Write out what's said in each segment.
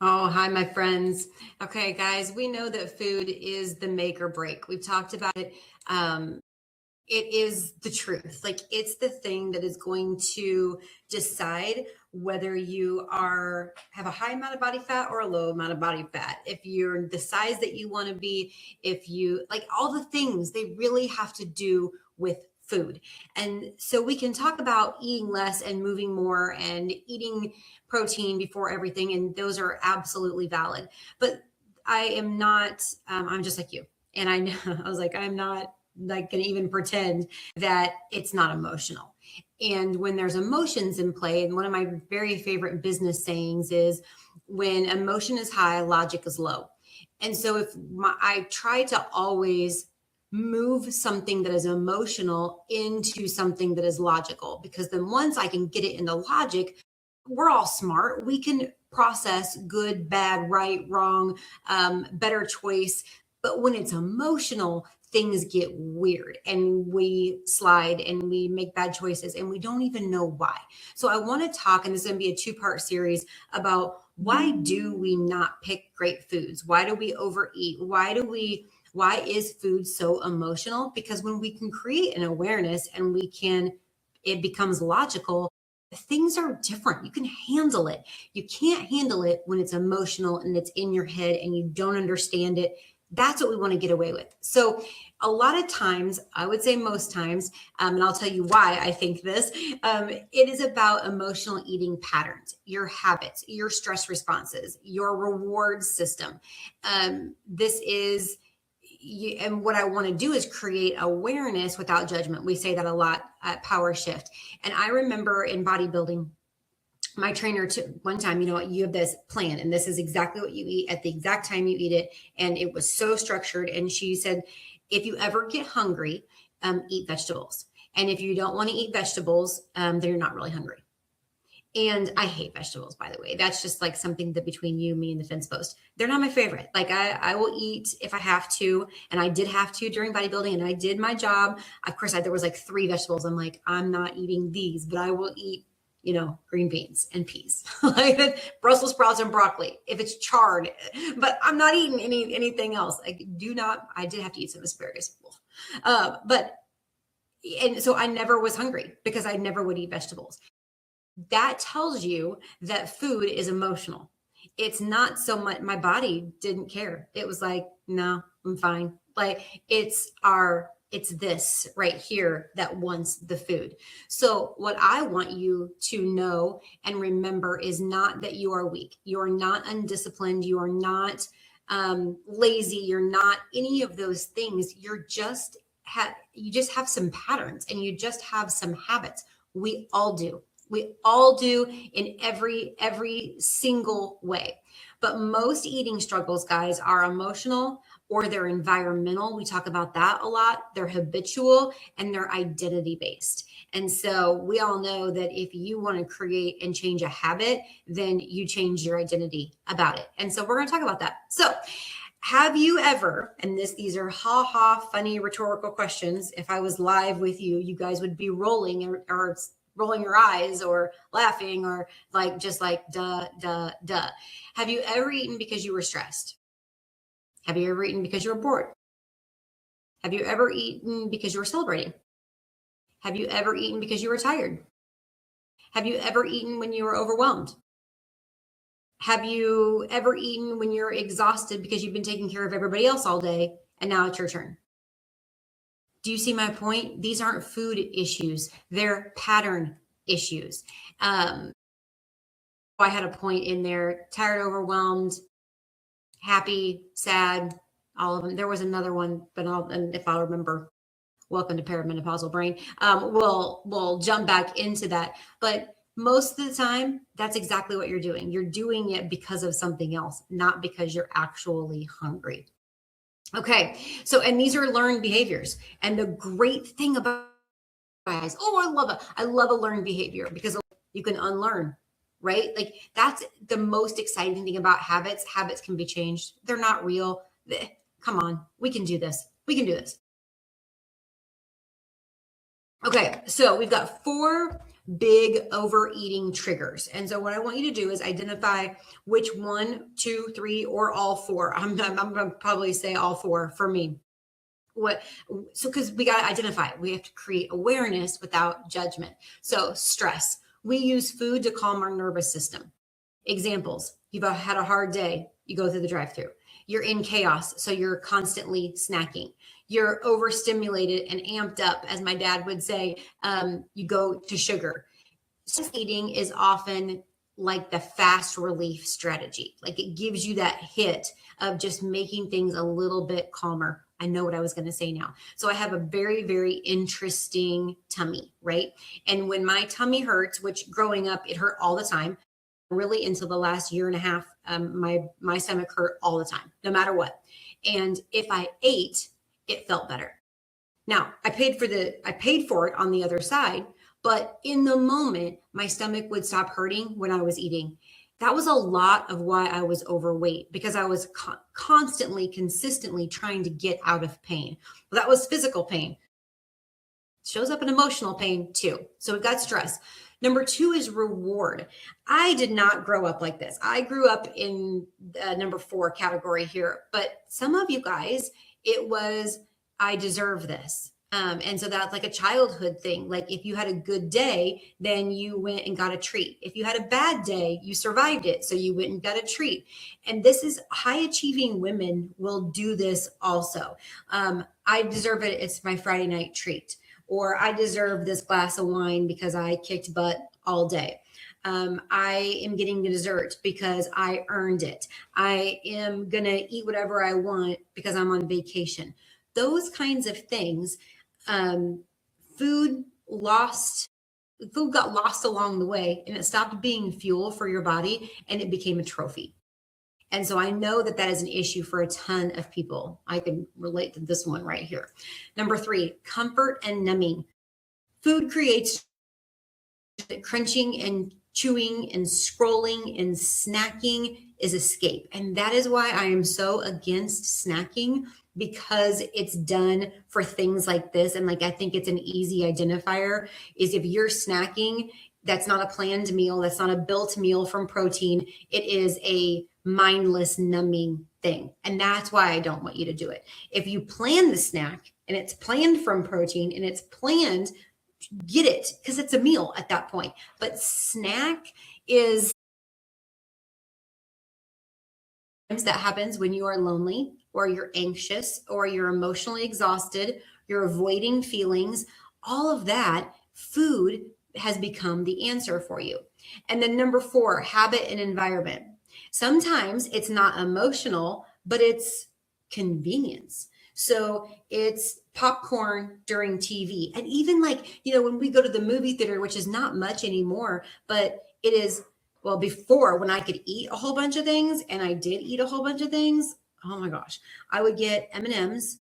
Oh, hi, my friends. Okay, guys, we know that food is the make or break. We've talked about it. Um, it is the truth. Like, it's the thing that is going to decide whether you are have a high amount of body fat or a low amount of body fat. If you're the size that you want to be, if you like all the things, they really have to do with food. And so we can talk about eating less and moving more and eating protein before everything, and those are absolutely valid. But I am not. I'm just like you, and I know I was like, I'm not like going to even pretend that it's not emotional. And when there's emotions in play, and one of my very favorite business sayings is, when emotion is high, logic is low. And so I try to always move something that is emotional into something that is logical, because then once I can get it into logic, we're all smart. We can process good, bad, right, wrong, better choice. But when it's emotional, things get weird and we slide and we make bad choices and we don't even know why. So I want to talk, and this is going to be a two-part series about why do we not pick great foods? Why do we overeat? Why is food so emotional? Because when we can create an awareness and it becomes logical, things are different. You can handle it. You can't handle it when it's emotional and it's in your head and you don't understand it. That's what we want to get away with. So, a lot of times, I would say most times, and I'll tell you why I think this, it is about emotional eating patterns, your habits, your stress responses, your reward system. This is and what I want to do is create awareness without judgment. We say that a lot at Power Shift. And I remember in bodybuilding, my trainer one time, you know what, you have this plan and this is exactly what you eat at the exact time you eat it. And it was so structured. And she said, if you ever get hungry, eat vegetables. And if you don't want to eat vegetables, then you're not really hungry. And I hate vegetables, by the way. That's just like something that between you, me, and the fence post. They're not my favorite. Like I will eat if I have to, and I did have to during bodybuilding, and I did my job. Of course, there was like 3 vegetables. I'm like, I'm not eating these, but I will eat, green beans and peas, like Brussels sprouts and broccoli if it's charred. But I'm not eating anything else. I do not. I did have to eat some asparagus, but and so I never was hungry because I never would eat vegetables. That tells you that food is emotional. It's not so much my body didn't care. It was like, no, I'm fine. Like it's this right here that wants the food. So what I want you to know and remember is not that you are weak. You are not undisciplined. You are not lazy. You're not any of those things. You just have some patterns and you just have some habits. We all do. We all do in every single way. But most eating struggles, guys, are emotional or they're environmental. We talk about that a lot. They're habitual and they're identity based. And so we all know that if you want to create and change a habit, then you change your identity about it. And so we're going to talk about that. So have you ever, and these are funny rhetorical questions. If I was live with you, you guys would be rolling or rolling your eyes or laughing or like just like duh, duh, duh. Have you ever eaten because you were stressed? Have you ever eaten because you were bored? Have you ever eaten because you were celebrating? Have you ever eaten because you were tired? Have you ever eaten when you were overwhelmed? Have you ever eaten when you're exhausted because you've been taking care of everybody else all day and now it's your turn? Do you see my point? These aren't food issues, they're pattern issues. I had a point in there: tired, overwhelmed, happy, sad, all of them. There was another one, but and if I'll remember, welcome to perimenopausal brain. We'll jump back into that. But most of the time, that's exactly what you're doing. You're doing it because of something else, not because you're actually hungry. Okay, so and these are learned behaviors. And the great thing about guys, oh, I love it. I love a learned behavior because you can unlearn, right? Like that's the most exciting thing about habits. Habits can be changed. They're not real. Come on, we can do this. We can do this. Okay, so we've got 4 big overeating triggers. And so what I want you to do is identify which one, two, three, or all four. I'm going to probably say all four for me. What, so because we got to identify it. We have to create awareness without judgment. So stress. We use food to calm our nervous system. Examples: you've had a hard day, you go through the drive-through. You're in chaos, so you're constantly snacking. You're overstimulated and amped up, as my dad would say. You go to sugar. Stress eating is often like the fast relief strategy. Like, it gives you that hit of just making things a little bit calmer. I know what I was going to say now. So I have a very, very interesting tummy, right? And when my tummy hurts, which growing up, it hurt all the time, really until the last year and a half, my stomach hurt all the time, no matter what. And if I ate, it felt better. Now, I paid for it on the other side, but in the moment, my stomach would stop hurting when I was eating. That was a lot of why I was overweight, because I was constantly, consistently trying to get out of pain. Well, that was physical pain. Shows up in emotional pain too. So we've got stress. Number two is reward. I did not grow up like this. I grew up in the number 4 category here, but some of you guys, it was, I deserve this. And so that's like a childhood thing. Like, if you had a good day, then you went and got a treat. If you had a bad day, you survived it, so you went and got a treat. And this is, high achieving women will do this also. I deserve it. It's my Friday night treat. Or I deserve this glass of wine because I kicked butt all day. I am getting a dessert because I earned it. I am going to eat whatever I want because I'm on vacation. Those kinds of things. Food got lost along the way, and it stopped being fuel for your body, and it became a trophy. And so I know that that is an issue for a ton of people. I can relate to this one right here. Number 3, comfort and numbing. Food creates crunching and chewing and scrolling and snacking is escape. And that is why I am so against snacking, because it's done for things like this. And like, I think it's an easy identifier is if you're snacking, that's not a planned meal. That's not a built meal from protein. It is a mindless numbing thing. And that's why I don't want you to do it. If you plan the snack and it's planned from protein and it's planned, get it, because it's a meal at that point. But snack is that happens when you are lonely or you're anxious or you're emotionally exhausted, you're avoiding feelings, all of that. Food has become the answer for you. And then number 4, habit and environment. Sometimes it's not emotional, but it's convenience. So it's popcorn during TV. And even like, when we go to the movie theater, which is not much anymore, but it is, well, before, when I could eat a whole bunch of things, and I did eat a whole bunch of things, oh my gosh, I would get M&Ms,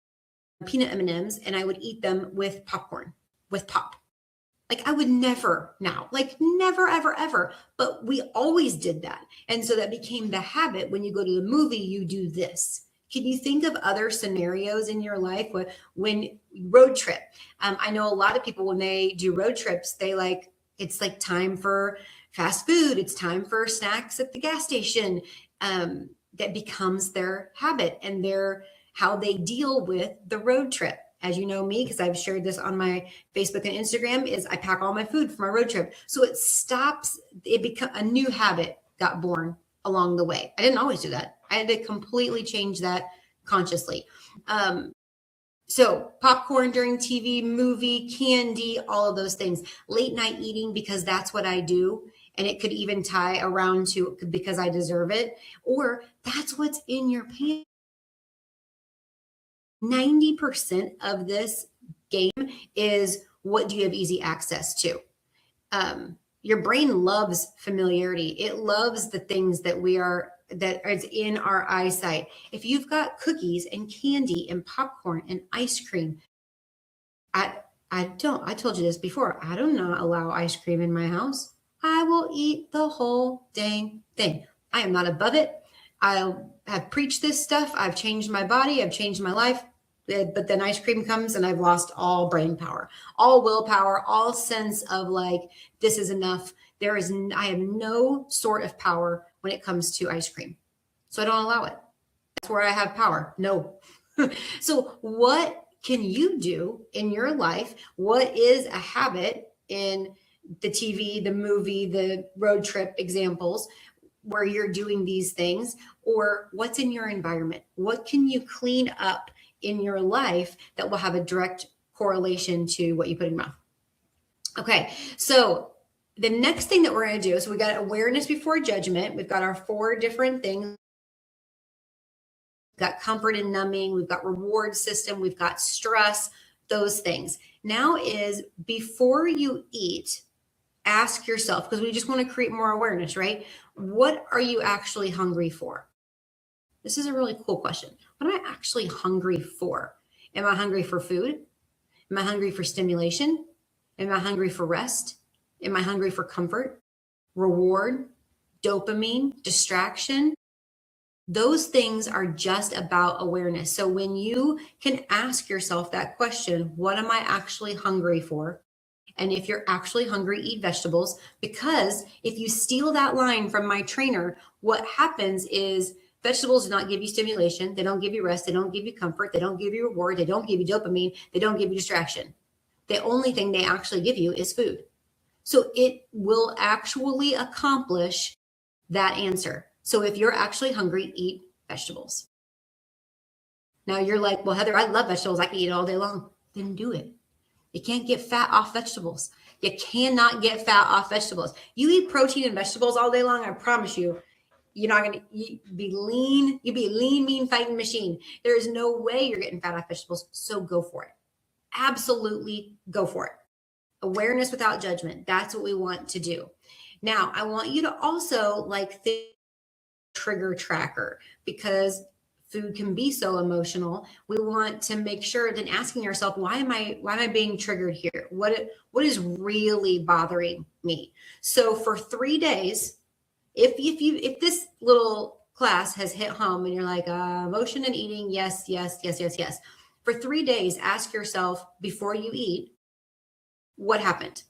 peanut M&Ms, and I would eat them with popcorn, with pop. Like, I would never now, like never, ever, ever. But we always did that. And so that became the habit. When you go to the movie, you do this. Can you think of other scenarios in your life when road trip? I know a lot of people, when they do road trips, it's like time for fast food. It's time for snacks at the gas station. That becomes their habit and how they deal with the road trip. As you know me, because I've shared this on my Facebook and Instagram, is I pack all my food for my road trip. So it become a new habit got born along the way. I didn't always do that. I had to completely change that consciously. So popcorn during TV, movie, candy, all of those things. Late night eating, because that's what I do. And it could even tie around to because I deserve it. Or that's what's in your pantry. 90% of this game is, what do you have easy access to? Your brain loves familiarity. It loves the things that is in our eyesight. If you've got cookies and candy and popcorn and ice cream, I told you this before. I do not allow ice cream in my house. I will eat the whole dang thing. I am not above it. I have preached this stuff. I've changed my body. I've changed my life. But then ice cream comes and I've lost all brain power, all willpower, all sense of like, this is enough. I have no sort of power when it comes to ice cream. So I don't allow it. That's where I have power. No. So what can you do in your life? What is a habit in the TV, the movie, the road trip examples where you're doing these things? Or what's in your environment? What can you clean up in your life that will have a direct correlation to what you put in your mouth? Okay, so the next thing that we're going to do is we got awareness before judgment. We've got our 4 different things. We've got comfort and numbing. We've got reward system. We've got stress, those things. Now is before you eat, ask yourself, because we just want to create more awareness, right? What are you actually hungry for? This is a really cool question. What am I actually hungry for? Am I hungry for food? Am I hungry for stimulation? Am I hungry for rest? Am I hungry for comfort, reward, dopamine, distraction? Those things are just about awareness. So when you can ask yourself that question, what am I actually hungry for? And if you're actually hungry, eat vegetables. Because if you steal that line from my trainer, what happens is vegetables do not give you stimulation. They don't give you rest. They don't give you comfort. They don't give you reward. They don't give you dopamine. They don't give you distraction. The only thing they actually give you is food. So it will actually accomplish that answer. So if you're actually hungry, eat vegetables. Now you're like, well, Heather, I love vegetables. I can eat it all day long. Then do it. You can't get fat off vegetables. You cannot get fat off vegetables. You eat protein and vegetables all day long, I promise you, you're not going to be lean. You'd be a lean, mean fighting machine. There is no way you're getting fat off vegetables. So go for it. Absolutely go for it. Awareness without judgment. That's what we want to do. Now, I want you to also think trigger tracker, because food can be so emotional. We want to make sure then asking yourself, why am I being triggered here? What is really bothering me? So for 3 days, if this little class has hit home and you're like, emotion and eating, yes. For 3 days, ask yourself before you eat, what happened?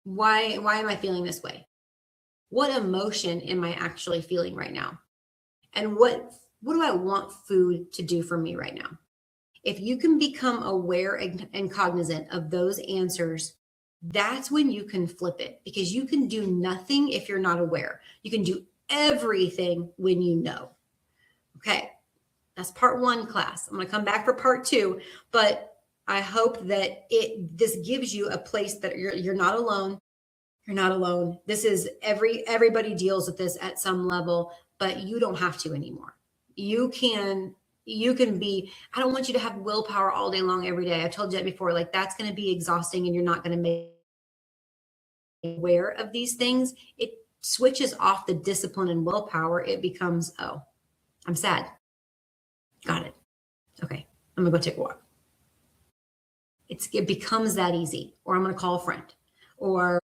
Why am I feeling this way? What emotion am I actually feeling right now? And what do I want food to do for me right now? If you can become aware and cognizant of those answers, that's when you can flip it, because you can do nothing if you're not aware. You can do everything when you know. Okay, that's part 1 class. I'm going to come back for part 2, but I hope that this gives you a place that you're not alone. You're not alone. This is everybody deals with this at some level, but you don't have to anymore. You can be, I don't want you to have willpower all day long every day. I told you that before, that's going to be exhausting and you're not going to make aware of these things. It switches off the discipline and willpower. It becomes, oh, I'm sad. Got it. Okay. I'm going to go take a walk. It becomes that easy. Or I'm going to call a friend, or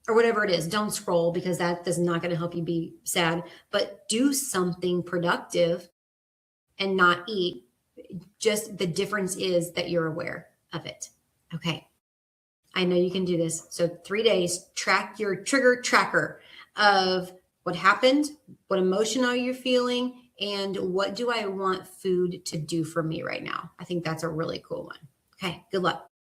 whatever it is. Don't scroll, because that is not going to help you be sad, but do something productive and not eat. Just the difference is that you're aware of it. Okay. I know you can do this. So 3 days, track your trigger tracker of what happened, what emotion are you feeling, and what do I want food to do for me right now? I think that's a really cool one. Okay. Good luck.